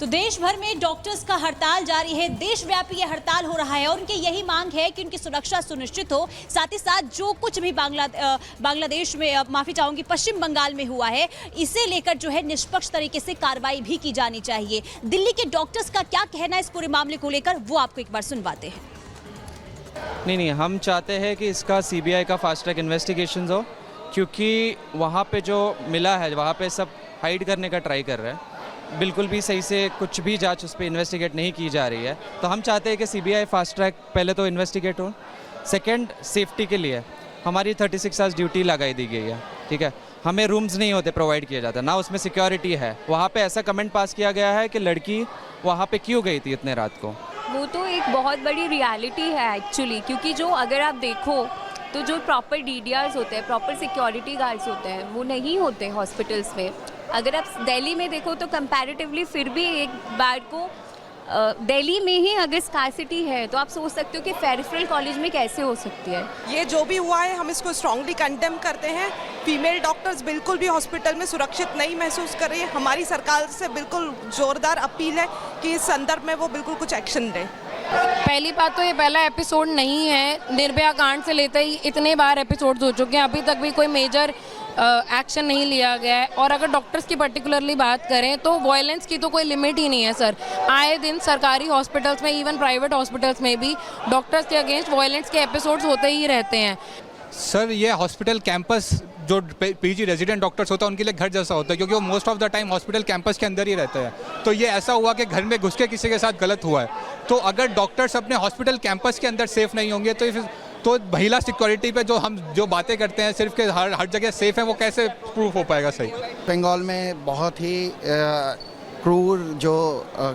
तो देश भर में डॉक्टर्स का हड़ताल जारी है। देशव्यापी ये हड़ताल हो रहा है और उनकी यही मांग है कि उनकी सुरक्षा सुनिश्चित हो। साथ ही साथ जो कुछ भी बांग्लादेश में, माफी चाहूंगी, पश्चिम बंगाल में हुआ है, इसे लेकर जो है निष्पक्ष तरीके से कार्रवाई भी की जानी चाहिए। दिल्ली के डॉक्टर्स का क्या कहना है इस पूरे मामले को लेकर, वो आपको एक बार सुनवाते हैं। नहीं, हम चाहते हैं कि इसका सीबीआई का फास्ट ट्रैक इन्वेस्टिगेशन हो, क्योंकि वहाँ पे जो मिला है वहाँ पे सब हाइड करने का ट्राई कर रहे हैं। बिल्कुल भी सही से कुछ भी जांच उस पर इन्वेस्टिगेट नहीं की जा रही है। तो हम चाहते हैं कि सीबीआई फास्ट ट्रैक पहले तो इन्वेस्टिगेट हो। सेकंड, सेफ्टी के लिए हमारी 36 आवर्स ड्यूटी लगाई दी गई है, ठीक है। हमें रूम्स नहीं होते प्रोवाइड किया जाता, ना उसमें सिक्योरिटी है। वहाँ पे ऐसा कमेंट पास किया गया है कि लड़की वहाँ पे क्यों गई थी इतने रात को। वो तो एक बहुत बड़ी रियलिटी है एक्चुअली, क्योंकि जो अगर आप देखो तो जो प्रॉपर डीडीआर्स होते हैं, प्रॉपर सिक्योरिटी गार्ड्स होते हैं, वो नहीं होते हॉस्पिटल्स में। अगर आप दिल्ली में देखो तो कंपैरेटिवली फिर भी एक बार को दिल्ली में ही अगर स्कार्सिटी है तो आप सोच सकते हो कि फेरिफेरल कॉलेज में कैसे हो सकती है। ये जो भी हुआ है हम इसको स्ट्रांगली कंडेम करते हैं। फीमेल डॉक्टर्स बिल्कुल भी हॉस्पिटल में सुरक्षित नहीं महसूस कर रही है। हमारी सरकार से बिल्कुल जोरदार अपील है कि इस संदर्भ में वो बिल्कुल कुछ एक्शन दें। पहली बात तो ये पहला एपिसोड नहीं है। निर्भया कांड से लेते ही इतने बार एपिसोड्स हो चुके हैं, अभी तक भी कोई मेजर एक्शन नहीं लिया गया है। और अगर डॉक्टर्स की पर्टिकुलरली बात करें तो वायलेंस की तो कोई लिमिट ही नहीं है सर। आए दिन सरकारी हॉस्पिटल्स में, इवन प्राइवेट हॉस्पिटल्स में भी डॉक्टर्स के अगेंस्ट वायलेंस के एपिसोड्स होते ही रहते हैं। सर ये हॉस्पिटल कैंपस जो पीजी रेजिडेंट डॉक्टर्स होता है उनके लिए घर जैसा होता है, क्योंकि वो most of the time hospital campus के अंदर ही रहते हैं। तो ये ऐसा हुआ कि घर में घुस के किसी के साथ गलत हुआ है। तो अगर डॉक्टर्स अपने हॉस्पिटल कैंपस के अंदर सेफ नहीं होंगे तो महिला सिक्योरिटी पे जो बातें करते हैं सिर्फ के हर जगह सेफ है, वो कैसे प्रूफ हो पाएगा सही। बंगाल में बहुत ही क्रूर जो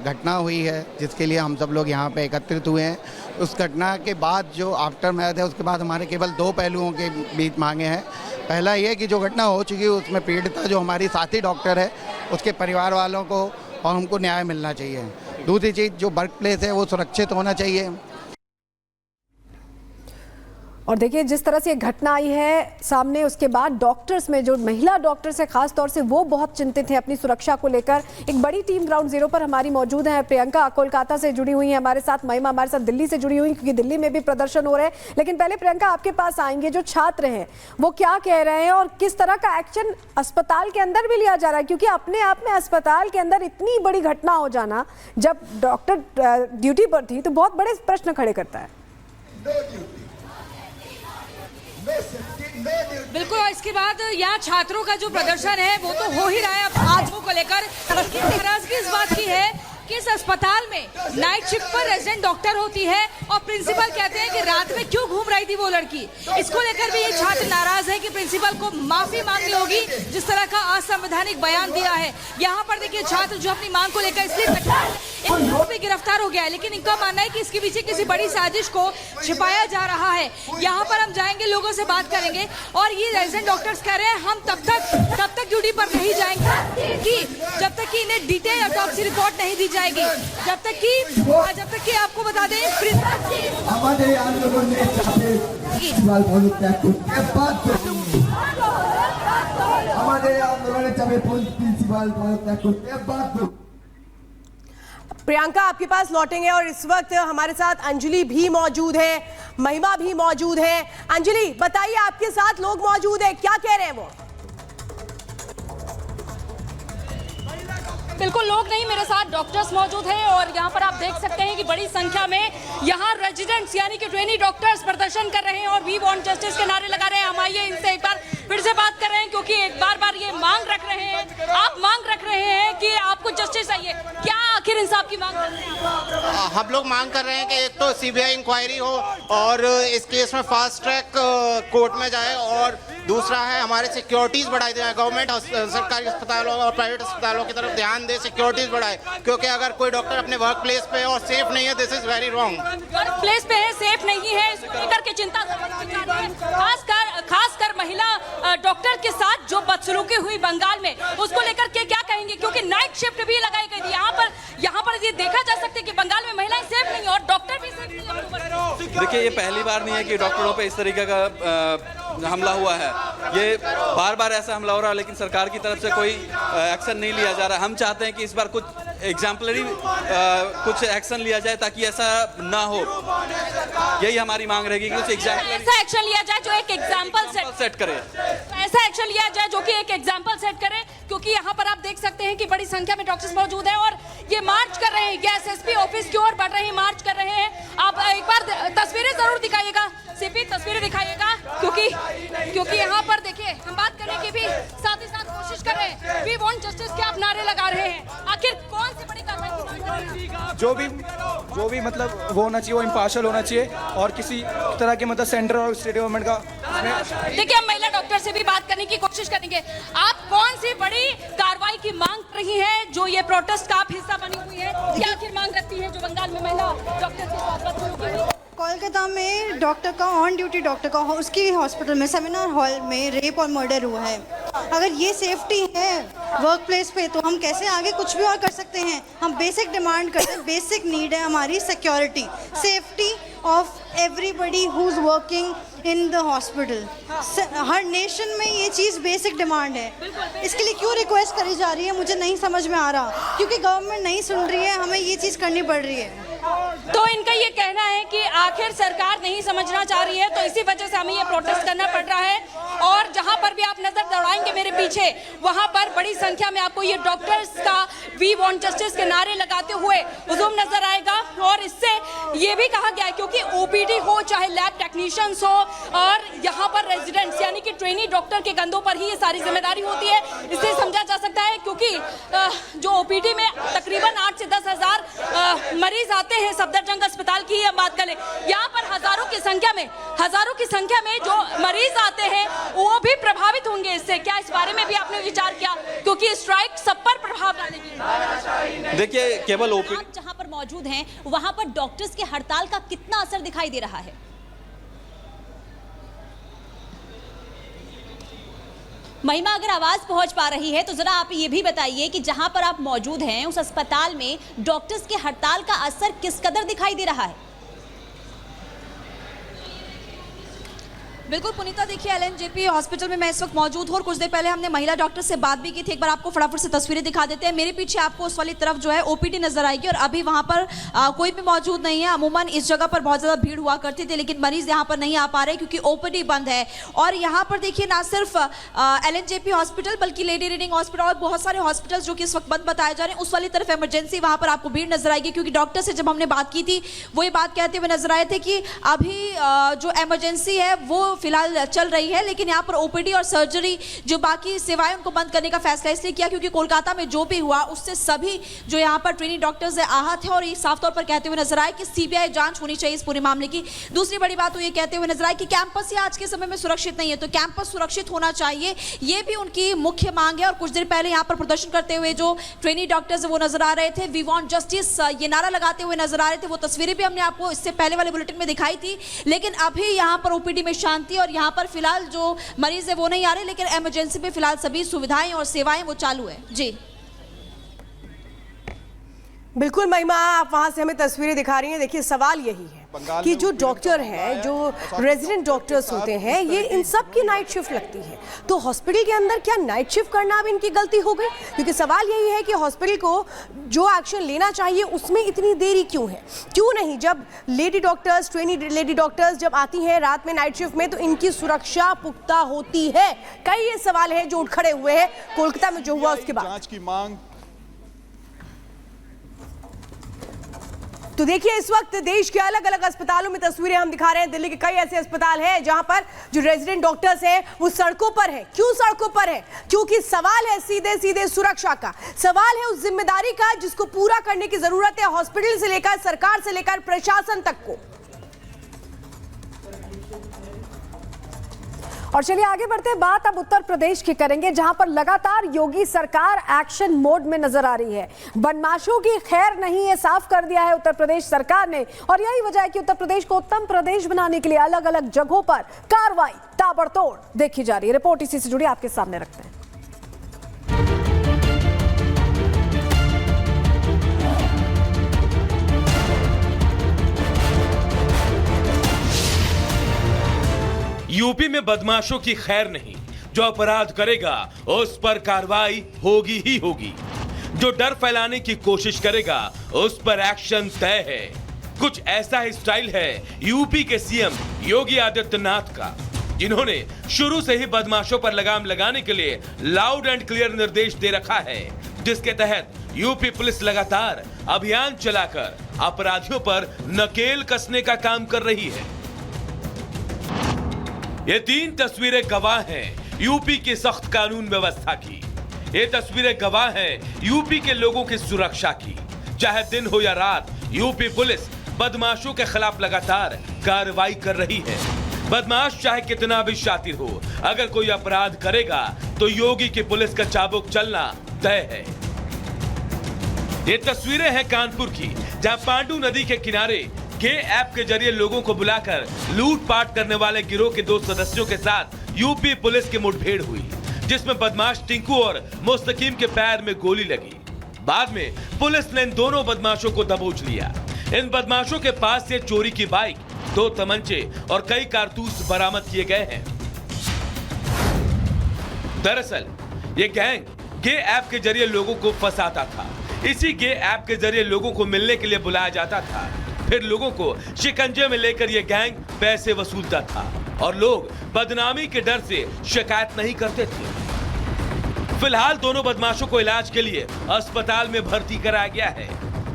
घटना हुई है, जिसके लिए हम सब लोग यहाँ पे एकत्रित हुए हैं, उस घटना के बाद जो आफ्टर मैथ है, उसके बाद हमारे केवल दो पहलुओं के बीच मांगे हैं। पहला ये कि जो घटना हो चुकी है उसमें पीड़िता जो हमारी साथी डॉक्टर है, उसके परिवार वालों को और हमको न्याय मिलना चाहिए। दूसरी चीज़, जो वर्क प्लेस है वो सुरक्षित होना चाहिए। और देखिए जिस तरह से ये घटना आई है सामने, उसके बाद डॉक्टर्स में जो महिला डॉक्टर्स है खास तौर से, वो बहुत चिंतित हैं अपनी सुरक्षा को लेकर। एक बड़ी टीम ग्राउंड जीरो पर हमारी मौजूद है। प्रियंका कोलकाता से जुड़ी हुई है हमारे साथ, महिमा हमारे साथ दिल्ली से जुड़ी हुई, क्योंकि दिल्ली में भी प्रदर्शन हो रहे हैं। लेकिन पहले प्रियंका आपके पास आएंगे, जो छात्र हैं वो क्या कह रहे हैं और किस तरह का एक्शन अस्पताल के अंदर भी लिया जा रहा है, क्योंकि अपने आप में अस्पताल के अंदर इतनी बड़ी घटना हो जाना जब डॉक्टर ड्यूटी पर थी तो बहुत बड़े प्रश्न खड़े करता है। बिल्कुल, और इसके बाद यहाँ छात्रों का जो प्रदर्शन है वो तो हो ही रहा है। आज को लेकर नाराजगी इस बात की है कि इस अस्पताल में नाइट शिफ्ट पर रेजिडेंट डॉक्टर होती है और प्रिंसिपल कहते हैं कि रात में क्यों घूम रही थी वो लड़की। इसको लेकर भी ये छात्र नाराज है कि प्रिंसिपल को माफी मांगनी होगी जिस तरह का असंवैधानिक बयान दिया है। यहाँ पर देखिए छात्र जो अपनी मांग को लेकर इसलिए गिरफ्तार हो गया है, लेकिन इनका मानना है कि इसके पीछे किसी बड़ी साजिश को छिपाया जा रहा है। यहाँ पर हम जाएंगे, लोगों से बात करेंगे और ये रेजिडेंट डॉक्टर्स कह रहे हैं हम तब तक ड्यूटी पर नहीं जाएंगे कि जब तक कि इन्हें डिटेल ऑटोप्सी रिपोर्ट नहीं दी जाएगी, जब तक कि आपको बता दें हमारे आंदोलन में प्रिंसिपल पदत्याग करते बात। प्रियंका आपके पास लौटेंगे और इस वक्त हमारे साथ अंजलि भी मौजूद है, महिमा भी मौजूद है। अंजलि बताइए, आपके साथ लोग मौजूद है, क्या कह रहे हैं वो? बिल्कुल लोग नहीं, मेरे साथ डॉक्टर्स मौजूद हैं और यहाँ पर आप देख सकते हैं कि बड़ी संख्या में यहाँ रेजिडेंट्स यानी कि ट्रेनी डॉक्टर्स प्रदर्शन कर रहे हैं और वी वांट जस्टिस के नारे लगा रहे हैं। हम आइए इनसे एक बार फिर से बात कर रहे हैं, क्योंकि एक बार ये मांग रख रहे हैं, आप मांग रख रहे हैं कि आपको जस्टिस चाहिए। क्या आखिर इंसाफ की मांग कर रहे हैं? हम लोग मांग कर रहे हैं कि एक तो सीबीआई इंक्वायरी हो और इस केस में फास्ट ट्रैक कोर्ट में जाए, और दूसरा है हमारे सिक्योरिटीज बढ़ाई जाए। गवर्नमेंट सरकारी अस्पतालों और प्राइवेट अस्पतालों की तरफ ध्यान दे, सिक्योरिटीज बढ़ाए, क्योंकि अगर कोई डॉक्टर अपने वर्क प्लेस पे और सेफ नहीं है, this is very wrong. Work place पे है, सेफ नहीं है, इसको लेकर के चिंता खासकर महिला डॉक्टर के साथ जो बदसलूकी हुई बंगाल में, उसको लेकर के क्या कहेंगे, क्योंकि नाइट शिफ्ट भी लगाई गई थी। यहाँ पर ये देखा जा सकता है कि बंगाल में महिलाएं सेफ नहीं और डॉक्टर भी सेफ नहीं है। देखिए, ये पहली बार नहीं है कि डॉक्टरों पे इस तरीके का हमला हुआ है। ये बार बार ऐसा हमला हो रहा है, लेकिन सरकार की तरफ से कोई एक्शन नहीं लिया जा रहा है। हम चाहते हैं कि इस बार कुछ एग्जाम्पलरी कुछ एक्शन लिया जाए ताकि ऐसा ना हो। यही हमारी मांग रहेगी कि कुछ एग्जाम्पलरी ऐसा एक्शन लिया जाए जो एक एग्जाम्पल सेट करे। ऐसा एक्शन लिया जाए जो कि एक एग्जाम्पल सेट करे, क्योंकि यहाँ पर आप देख सकते हैं कि बड़ी संख्या में डॉक्टर्स मौजूद हैं और ये मार्च कर रहे हैं, ये एसएसपी ऑफिस की ओर बढ़ रहे हैं, मार्च कर रहे हैं। आप एक बार तस्वीरें जरूर दिखाइएगा, सीपी तस्वीरें दिखाइएगा, क्योंकि यहाँ पर देखिए हम बात करने की भी साथ ही साथ कोशिश कर रहे हैं। वी वांट जस्टिस के आप नारे लगा रहे हैं, आखिर कौन सी बड़ी कार्रवाई की मांग कर रहे हैं? जो भी मतलब वो होना चाहिए, वो इम्पार्शियल होना चाहिए और किसी तरह के मतलब सेंट्रल और स्टेट गवर्नमेंट का। देखिए हम महिला डॉक्टर से भी बात करने की कोशिश करेंगे। आप कौन सी बड़ी कार्रवाई की मांग कर रही है जो ये प्रोटेस्ट का आप हिस्सा बनी हुई है? क्या आखिर मांग रखती है जो बंगाल में महिला डॉक्टर के साथ बदसलूकी हुई? कोलकाता में डॉक्टर का ऑन ड्यूटी डॉक्टर का उसकी हॉस्पिटल में सेमिनार हॉल में रेप और मर्डर हुआ है। अगर ये सेफ्टी है वर्क प्लेस पे तो हम कैसे आगे कुछ भी और कर सकते हैं? हम बेसिक डिमांड करते हैं, बेसिक नीड है हमारी security, safety of everybody who is working in the hospital. Her nation में ये चीज़ बेसिक डिमांड है। इसके लिए क्यों रिक्वेस्ट करी जा रही है मुझे नहीं समझ में आ रहा, क्योंकि गवर्नमेंट नहीं सुन रही है, हमें ये चीज़ करनी पड़ रही है। तो इनका ये कहना है कि आखिर सरकार नहीं समझना चाह रही है, तो इसी वजह से हमें ये प्रोटेस्ट करना पड़ रहा है। और जहां पर भी आप नजर दौड़ाएंगे मेरे पीछे, वहां पर बड़ी संख्या में आपको ये डॉक्टर्स का वी वांट जस्टिस के नारे लगाते हुए हुजूम नजर आएगा। और इससे ये भी कहा गया है क्योंकि ओपीडी हो चाहे लैब टेक्नीशियंस हो और यहाँ पर रेजिडेंट्स यानी कि ट्रेनी डॉक्टर के कंधों पर ही ये सारी जिम्मेदारी होती है। इससे समझा जा सकता है क्योंकि जो ओपीडी में तकरीबन 8 से 10 हज़ार मरीज आते हैं। सफदरजंग अस्पताल की हम बात करें, यहाँ पर हजारों की संख्या में जो मरीज आते हैं वो भी प्रभावित होंगे इससे। क्या इस बारे में भी आपने विचार किया, क्योंकि स्ट्राइक सब पर प्रभाव डालेगी? देखिए केवल ओपीडी आप जहां पर मौजूद हैं वहां पर डॉक्टर्स के हड़ताल का कितना असर दिखाई दे रहा है? महिमा, अगर आवाज पहुंच पा रही है तो जरा आप ये भी बताइए कि जहां पर आप मौजूद हैं उस अस्पताल में डॉक्टर्स के हड़ताल का असर किस कदर दिखाई दे रहा है? बिल्कुल पुनीता, देखिए एलएनजेपी हॉस्पिटल में मैं इस वक्त मौजूद हूँ और कुछ देर पहले हमने महिला डॉक्टर से बात भी की थी। एक बार आपको फटाफट से तस्वीरें दिखा देते हैं। मेरे पीछे आपको उस वाली तरफ जो है ओपीडी नजर आएगी और अभी वहाँ पर कोई भी मौजूद नहीं है। अमूमन इस जगह पर बहुत ज़्यादा भीड़ हुआ करती थी, लेकिन मरीज यहाँ पर नहीं आ पा रहे क्योंकि ओपीडी बंद है। और यहाँ पर देखिए ना सिर्फ एलएनजेपी हॉस्पिटल बल्कि लेडी रीडिंग हॉस्पिटल और बहुत सारे हॉस्पिटल जो कि इस वक्त बंद बताए जा रहे हैं, उस वाली तरफ इमरजेंसी वहाँ पर आपको भीड़ नजर आएगी। क्योंकि डॉक्टर से जब हमने बात की थी वो ये बात कहते हुए नजर आए थे कि अभी जो इमरजेंसी है वो फिलहाल चल रही है, लेकिन यहाँ पर ओपीडी और सर्जरी जो बाकी सेवाएं उनको बंद करने का फैसला इसलिए किया क्योंकि कोलकाता में जो भी हुआ उससे सभी जो यहाँ पर ट्रेनी डॉक्टर्स आहत है और ये साफ तौर पर कहते हुए नजर आए कि सीबीआई जांच होनी चाहिए इस पूरे मामले की। दूसरी बड़ी बात वो ये कहते हुए नजर आए कि कैंपस ही आज के समय में सुरक्षित नहीं है, तो कैंपस सुरक्षित होना चाहिए, ये भी उनकी मुख्य मांग है। और कुछ देर पहले यहाँ पर प्रदर्शन करते हुए जो ट्रेनी डॉक्टर्स वो नजर आ रहे थे, वी वांट जस्टिस ये नारा लगाते हुए नजर आ रहे थे। वो तस्वीरें भी हमने आपको इससे पहले वाले बुलेटिन में दिखाई थी। लेकिन अभी यहाँ पर ओपीडी में शांति और यहाँ पर फिलहाल जो मरीज है वो नहीं आ रहे, लेकिन इमरजेंसी में फिलहाल सभी सुविधाएं और सेवाएं वो चालू है। जी बिल्कुल महिमा, आप वहां से हमें तस्वीरें दिखा रही हैं। देखिए सवाल यही है कि जो डॉक्टर हैं, जो रेजिडेंट डॉक्टर्स होते हैं, ये इन सब की नाइट शिफ्ट लगती है, तो हॉस्पिटल के अंदर क्या नाइट शिफ्ट करना अब इनकी गलती हो गई? क्योंकि सवाल यही है कि हॉस्पिटल को जो एक्शन लेना चाहिए उसमें इतनी देरी क्यों है? क्यों नहीं जब lady doctors, trainee lady doctors जब आती हैं रात में नाइट शिफ्ट में तो इनकी सुरक्षा पुख्ता होती है? कई ये सवाल है जो उठ खड़े हुए हैं कोलकाता में जो हुआ उसके बाद। जांच की मांग। तो देखिए इस वक्त देश के अलग अलग अस्पतालों में तस्वीरें हम दिखा रहे हैं। दिल्ली के कई ऐसे अस्पताल हैं जहां पर जो रेजिडेंट डॉक्टर्स हैं वो सड़कों पर हैं। क्यों सड़कों पर हैं? क्योंकि सवाल है सीधे सीधे सुरक्षा का, सवाल है उस जिम्मेदारी का जिसको पूरा करने की जरूरत है हॉस्पिटल से लेकर सरकार से लेकर प्रशासन तक को। और चलिए आगे बढ़ते हैं, बात अब उत्तर प्रदेश की करेंगे जहां पर लगातार योगी सरकार एक्शन मोड में नजर आ रही है। बदमाशों की खैर नहीं है, साफ कर दिया है उत्तर प्रदेश सरकार ने। और यही वजह है कि उत्तर प्रदेश को उत्तम प्रदेश बनाने के लिए अलग अलग जगहों पर कार्रवाई ताबड़तोड़ देखी जा रही है। रिपोर्ट इसी से जुड़ी आपके सामने रखते हैं। यूपी में बदमाशों की खैर नहीं, जो अपराध करेगा उस पर कार्रवाई होगी ही होगी। जो डर फैलाने की कोशिश करेगा उस पर एक्शन तय है। कुछ ऐसा ही स्टाइल है यूपी के सीएम योगी आदित्यनाथ का, जिन्होंने शुरू से ही बदमाशों पर लगाम लगाने के लिए लाउड एंड क्लियर निर्देश दे रखा है, जिसके तहत यूपी पुलिस लगातार अभियान चलाकर अपराधियों पर नकेल कसने का काम कर रही है। ये 3 तस्वीरें गवाह हैं यूपी की सख्त कानून व्यवस्था की। ये तस्वीरें गवाह हैं यूपी के लोगों की सुरक्षा की। चाहे दिन हो या रात, यूपी पुलिस बदमाशों के खिलाफ लगातार कार्रवाई कर रही है। बदमाश चाहे कितना भी शातिर हो, अगर कोई अपराध करेगा तो योगी की पुलिस का चाबुक चलना तय है। ये तस्वीरें हैं कानपुर की, जहां पांडु नदी के किनारे गे ऐप के जरिए लोगों को बुलाकर लूटपाट करने वाले गिरोह के 2 सदस्यों के साथ यूपी पुलिस की मुठभेड़ हुई, जिसमें बदमाश टिंकू और मुस्तकीम के पैर में गोली लगी। बाद में पुलिस ने इन दोनों बदमाशों को दबोच लिया। इन बदमाशों के पास से चोरी की बाइक, 2 तमंचे और कई कारतूस बरामद किए गए हैं। दरअसल ये गैंग गे ऐप के जरिए लोगों को फंसाता था। इसी गे ऐप के जरिए लोगों को मिलने के लिए बुलाया जाता था, फिर लोगों को शिकंजे में लेकर ये गैंग पैसे वसूलता था और लोग बदनामी के डर से शिकायत नहीं करते थे। फिलहाल दोनों बदमाशों को इलाज के लिए अस्पताल में भर्ती कराया गया है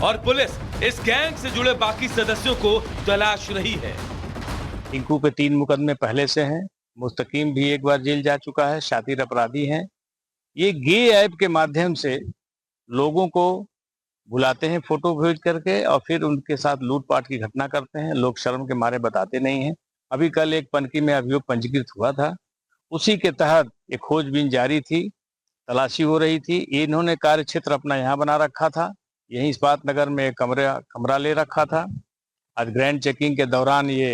और पुलिस इस गैंग से जुड़े बाकी सदस्यों को तलाश रही है। टिंकू के 3 मुकदमे पहले से हैं। मुस्तकीम भी एक बार जेल जा चुका है, शातिर अपराधी हैं। ये गे ऐप के माध्यम से लोगों को बुलाते हैं फोटो भेज करके और फिर उनके साथ लूटपाट की घटना करते हैं। लोग शर्म के मारे बताते नहीं हैं। अभी कल एक पनकी में अभियोग पंजीकृत हुआ था, उसी के तहत एक खोजबीन जारी थी, तलाशी हो रही थी। इन्होंने कार्य क्षेत्र अपना यहाँ बना रखा था, यहीं इस्पात नगर में कमरा ले रखा था। आज ग्रैंड चेकिंग के दौरान ये